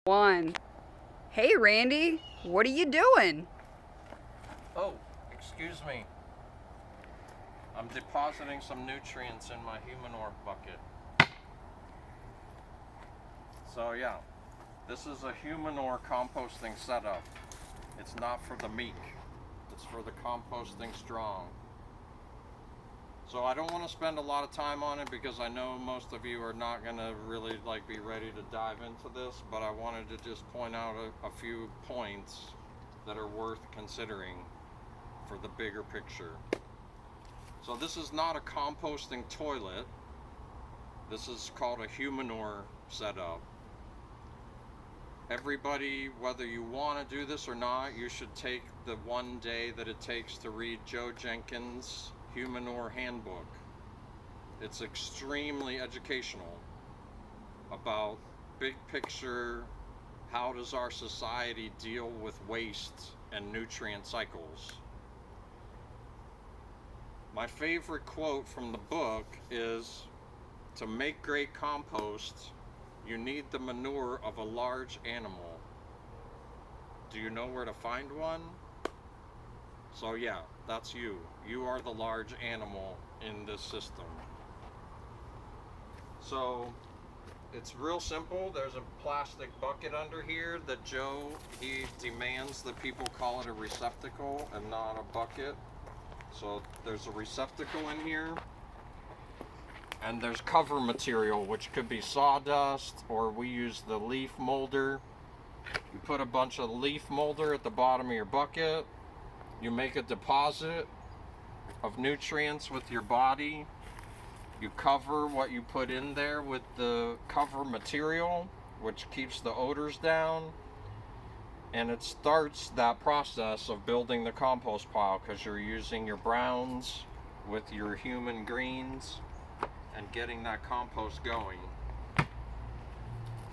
One. Hey, Randy, what are you doing? Oh, excuse me. I'm depositing some nutrients in my humanure bucket. So yeah, this is a humanure composting setup. It's not for the meek. It's for the composting strong. So I don't want to spend a lot of time on it because I know most of you are not going to really be ready to dive into this, but I wanted to just point out a few points that are worth considering for the bigger picture. So this is not a composting toilet. This is called a humanure setup. Everybody, whether you want to do this or not, you should take the one day that it takes to read Joe Jenkins' Humanure Handbook. It's extremely educational about big picture, how does our society deal with waste and nutrient cycles. My favorite quote from the book is, "To make great compost, you need the manure of a large animal. Do you know where to find one?" So yeah, that's you. You are the large animal in this system. So it's real simple. There's a plastic bucket under here that Joe, he demands that people call it a receptacle and not a bucket. So there's a receptacle in here. And there's cover material, which could be sawdust, or we use the leaf molder. You put a bunch of leaf molder at the bottom of your bucket. You make a deposit of nutrients with your body. You cover what you put in there with the cover material, which keeps the odors down. And it starts that process of building the compost pile because you're using your browns with your human greens and getting that compost going.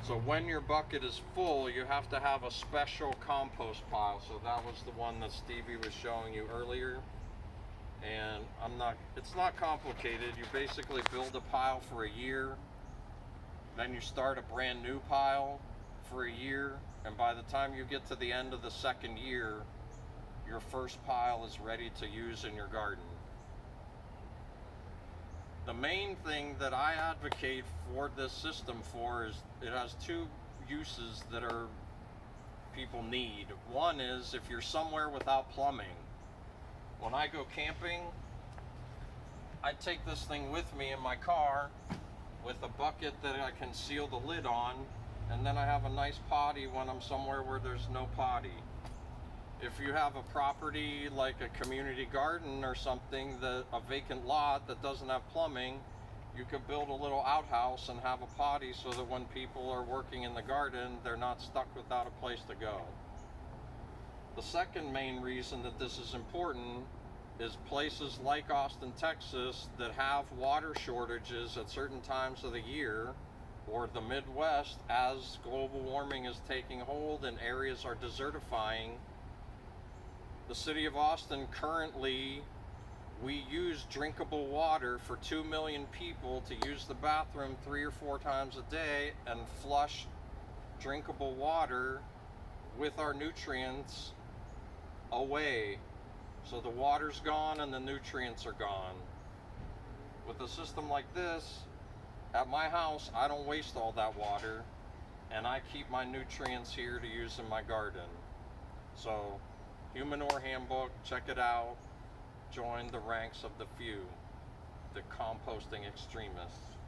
So when your bucket is full, you have to have a special compost pile. So that was the one that Stevie was showing you earlier. And it's not complicated. You basically build a pile for a year, then you start a brand new pile for a year, and by the time you get to the end of the second year, your first pile is ready to use in your garden. The main thing that I advocate for this system for is it has two uses that people need. One is if you're somewhere without plumbing. When I go camping, I take this thing with me in my car with a bucket that I can seal the lid on, and then I have a nice potty when I'm somewhere where there's no potty. If you have a property like a community garden or something, a vacant lot that doesn't have plumbing, you could build a little outhouse and have a potty so that when people are working in the garden, they're not stuck without a place to go. The second main reason that this is important is places like Austin, Texas that have water shortages at certain times of the year, or the Midwest as global warming is taking hold and areas are desertifying. The city of Austin currently, we use drinkable water for 2 million people to use the bathroom 3 or 4 times a day and flush drinkable water with our nutrients away. So the water's gone and the nutrients are gone. With a system like this, at my house, I don't waste all that water, and I keep my nutrients here to use in my garden. So, Humanure Handbook, check it out. Join the ranks of the few, the composting extremists.